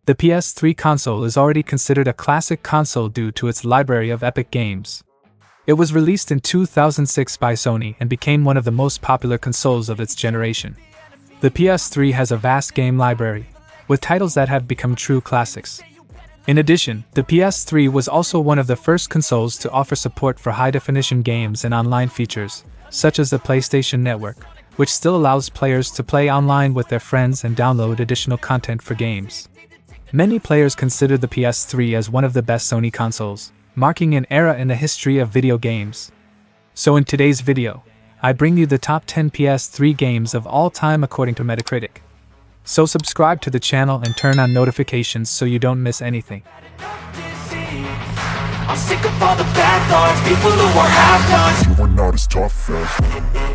The PS3 console is already considered a classic console due to its library of epic games. It was released in 2006 by Sony and became one of the most popular consoles of its generation. The PS3 has a vast game library, with titles that have become true classics. In addition, the PS3 was also one of the first consoles to offer support for high-definition games and online features, such as the PlayStation Network, which still allows players to play online with their friends and download additional content for games. Many players consider the PS3 as one of the best Sony consoles, marking an era in the history of video games. So in today's video, I bring you the top 10 PS3 games of all time according to Metacritic. So subscribe to the channel and turn on notifications so you don't miss anything. I'm sick of all the bad thoughts, people who are half-nots. You are not as tough as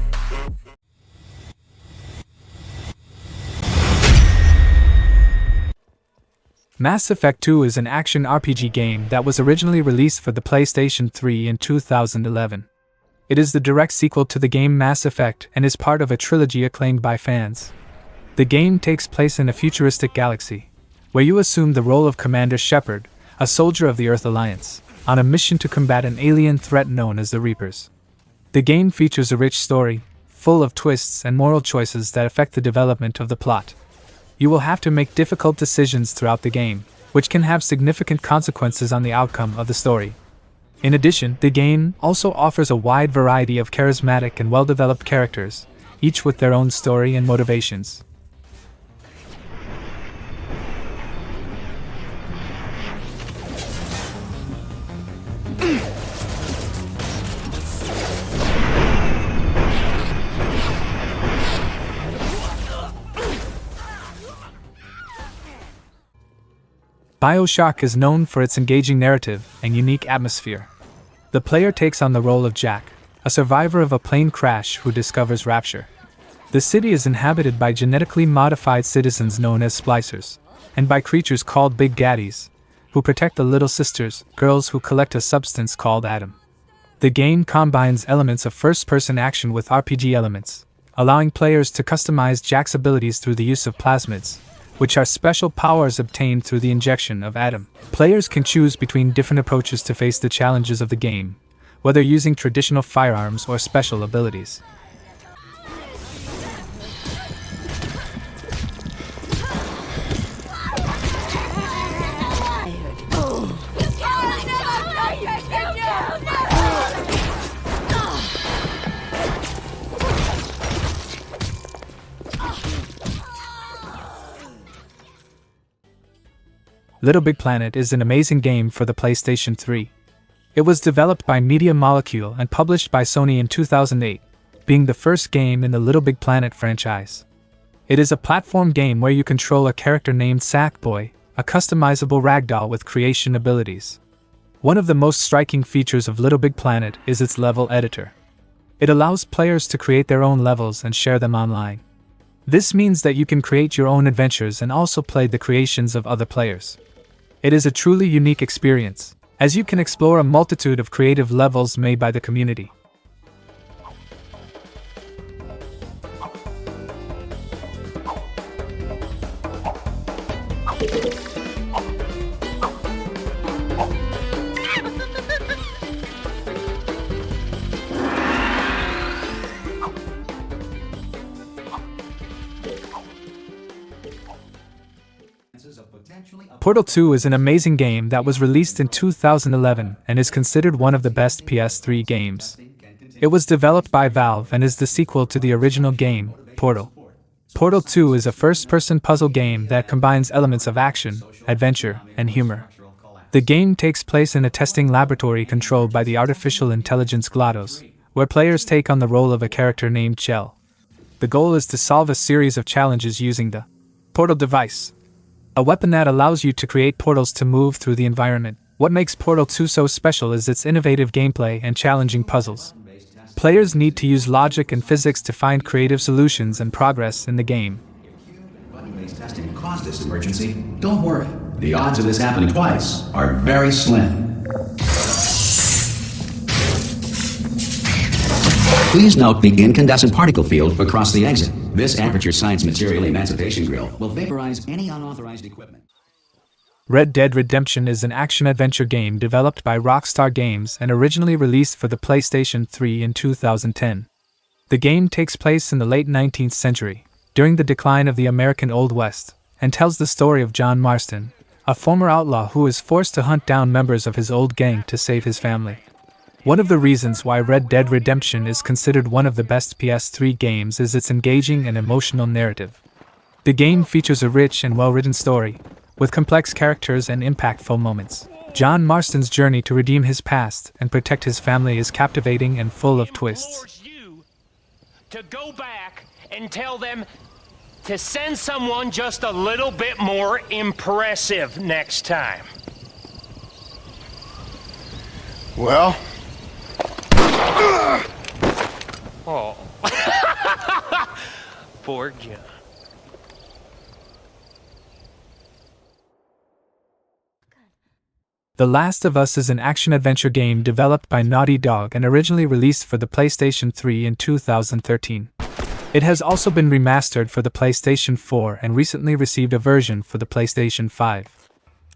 Mass Effect 2 is an action RPG game that was originally released for the PlayStation 3 in 2011. It is the direct sequel to the game Mass Effect and is part of a trilogy acclaimed by fans. The game takes place in a futuristic galaxy, where you assume the role of Commander Shepard, a soldier of the Earth Alliance, on a mission to combat an alien threat known as the Reapers. The game features a rich story, full of twists and moral choices that affect the development of the plot. You will have to make difficult decisions throughout the game, which can have significant consequences on the outcome of the story. In addition, the game also offers a wide variety of charismatic and well-developed characters, each with their own story and motivations. BioShock is known for its engaging narrative and unique atmosphere. The player takes on the role of Jack, a survivor of a plane crash who discovers Rapture. The city is inhabited by genetically modified citizens known as splicers, and by creatures called Big Gaddies, who protect the Little Sisters, girls who collect a substance called Atom. The game combines elements of first-person action with RPG elements, allowing players to customize Jack's abilities through the use of plasmids, which are special powers obtained through the injection of Atom. Players can choose between different approaches to face the challenges of the game, whether using traditional firearms or special abilities. Little Big Planet is an amazing game for the PlayStation 3. It was developed by Media Molecule and published by Sony in 2008, being the first game in the Little Big Planet franchise. It is a platform game where you control a character named Sackboy, a customizable ragdoll with creation abilities. One of the most striking features of Little Big Planet is its level editor. It allows players to create their own levels and share them online. This means that you can create your own adventures and also play the creations of other players. It is a truly unique experience, as you can explore a multitude of creative levels made by the community. Portal 2 is an amazing game that was released in 2011 and is considered one of the best PS3 games. It was developed by Valve and is the sequel to the original game, Portal. Portal 2 is a first-person puzzle game that combines elements of action, adventure, and humor. The game takes place in a testing laboratory controlled by the artificial intelligence GLaDOS, where players take on the role of a character named Chell. The goal is to solve a series of challenges using the Portal device, a weapon that allows you to create portals to move through the environment. What makes Portal 2 so special is its innovative gameplay and challenging puzzles. Players need to use logic and physics to find creative solutions and progress in the game. Button-based testing caused this emergency. Don't worry, the odds of this happening twice are very slim. Please note the incandescent particle field across the exit. This Aperture Science Material Emancipation Grill will vaporize any unauthorized equipment. Red Dead Redemption is an action-adventure game developed by Rockstar Games and originally released for the PlayStation 3 in 2010. The game takes place in the late 19th century, during the decline of the American Old West, and tells the story of John Marston, a former outlaw who is forced to hunt down members of his old gang to save his family. One of the reasons why Red Dead Redemption is considered one of the best PS3 games is its engaging and emotional narrative. The game features a rich and well-written story, with complex characters and impactful moments. John Marston's journey to redeem his past and protect his family is captivating and full of twists. You to go back and tell them to send someone just a little bit more impressive next time. Well? Oh. Poor John. The Last of Us is an action-adventure game developed by Naughty Dog and originally released for the PlayStation 3 in 2013. It has also been remastered for the PlayStation 4 and recently received a version for the PlayStation 5.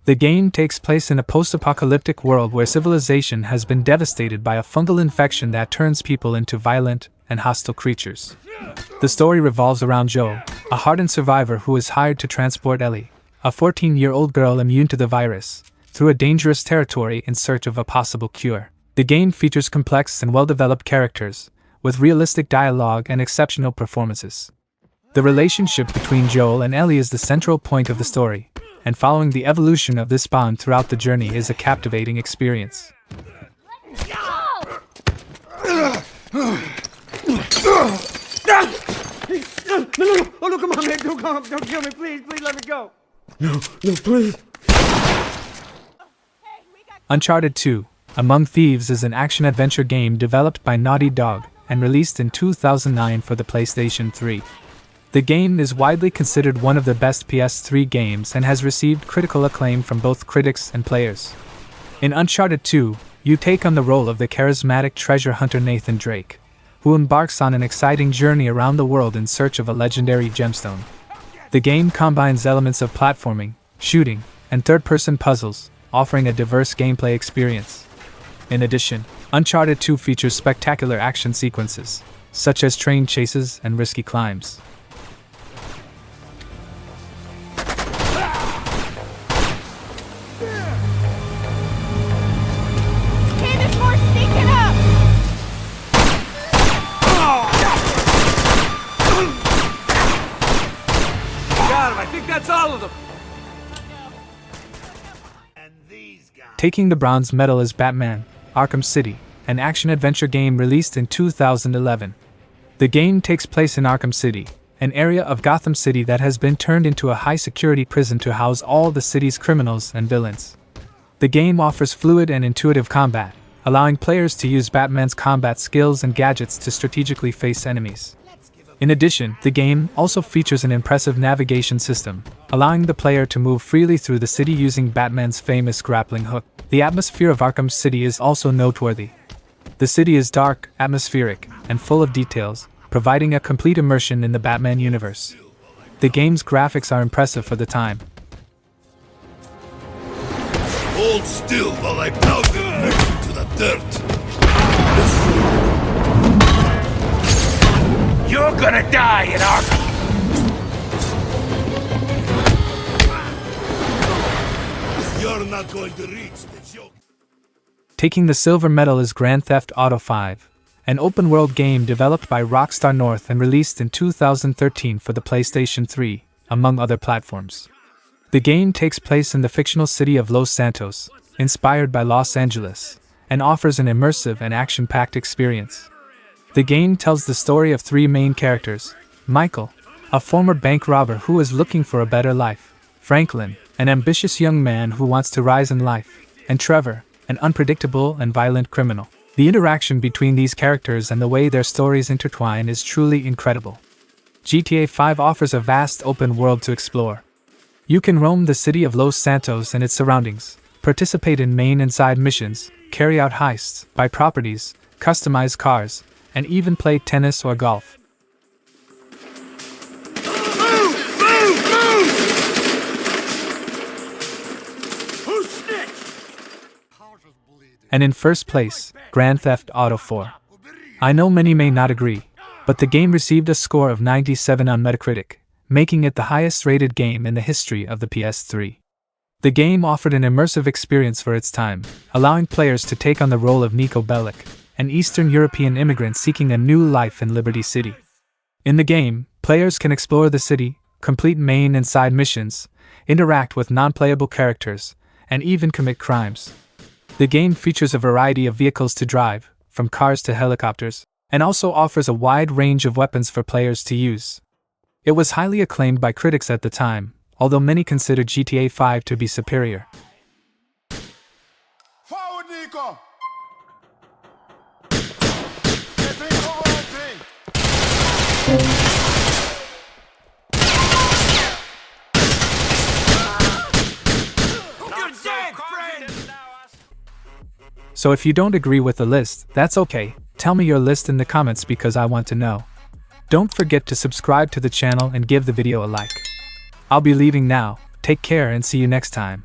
The game takes place in a post-apocalyptic world where civilization has been devastated by a fungal infection that turns people into violent and hostile creatures. The story revolves around Joel, a hardened survivor who is hired to transport Ellie, a 14-year-old girl immune to the virus, through a dangerous territory in search of a possible cure. The game features complex and well-developed characters, with realistic dialogue and exceptional performances. The relationship between Joel and Ellie is the central point of the story, and following the evolution of this bond throughout the journey is a captivating experience. No, come on, man, don't kill me, please, let me go. No, please. Uncharted 2: Among Thieves is an action-adventure game developed by Naughty Dog and released in 2009 for the PlayStation 3. The game is widely considered one of the best PS3 games and has received critical acclaim from both critics and players. In Uncharted 2, you take on the role of the charismatic treasure hunter Nathan Drake, who embarks on an exciting journey around the world in search of a legendary gemstone. The game combines elements of platforming, shooting, and third-person puzzles, offering a diverse gameplay experience. In addition, Uncharted 2 features spectacular action sequences, such as train chases and risky climbs. Candace, more sneaking up! Got him, I think that's all of them. Taking the bronze medal is Batman: Arkham City, an action-adventure game released in 2011. The game takes place in Arkham City, an area of Gotham City that has been turned into a high-security prison to house all the city's criminals and villains. The game offers fluid and intuitive combat, allowing players to use Batman's combat skills and gadgets to strategically face enemies. In addition, the game also features an impressive navigation system, allowing the player to move freely through the city using Batman's famous grappling hook. The atmosphere of Arkham City is also noteworthy. The city is dark, atmospheric, and full of details, providing a complete immersion in the Batman universe. The game's graphics are impressive for the time. Hold still while I pound it next to the dirt. You're gonna die in Arkham! You're not going to reach the joke. Taking the silver medal is Grand Theft Auto V, an open-world game developed by Rockstar North and released in 2013 for the PlayStation 3, among other platforms. The game takes place in the fictional city of Los Santos, inspired by Los Angeles, and offers an immersive and action-packed experience. The game tells the story of three main characters: Michael, a former bank robber who is looking for a better life; Franklin, an ambitious young man who wants to rise in life; and Trevor, an unpredictable and violent criminal. The interaction between these characters and the way their stories intertwine is truly incredible. GTA 5 offers a vast open world to explore. You can roam the city of Los Santos and its surroundings, participate in main and side missions, carry out heists, buy properties, customize cars, and even play tennis or golf. And in first place, Grand Theft Auto 4. I know many may not agree, but the game received a score of 97 on Metacritic, making it the highest rated game in the history of the PS3. The game offered an immersive experience for its time, allowing players to take on the role of Niko Bellic, an Eastern European immigrant seeking a new life in Liberty City. In the game, players can explore the city, complete main and side missions, interact with non-playable characters, and even commit crimes. The game features a variety of vehicles to drive, from cars to helicopters, and also offers a wide range of weapons for players to use. It was highly acclaimed by critics at the time, although many considered GTA 5 to be superior. Forward, Nico! So if you don't agree with the list, that's okay. Tell me your list in the comments because I want to know. Don't forget to subscribe to the channel and give the video a like. I'll be leaving now. Take care and see you next time.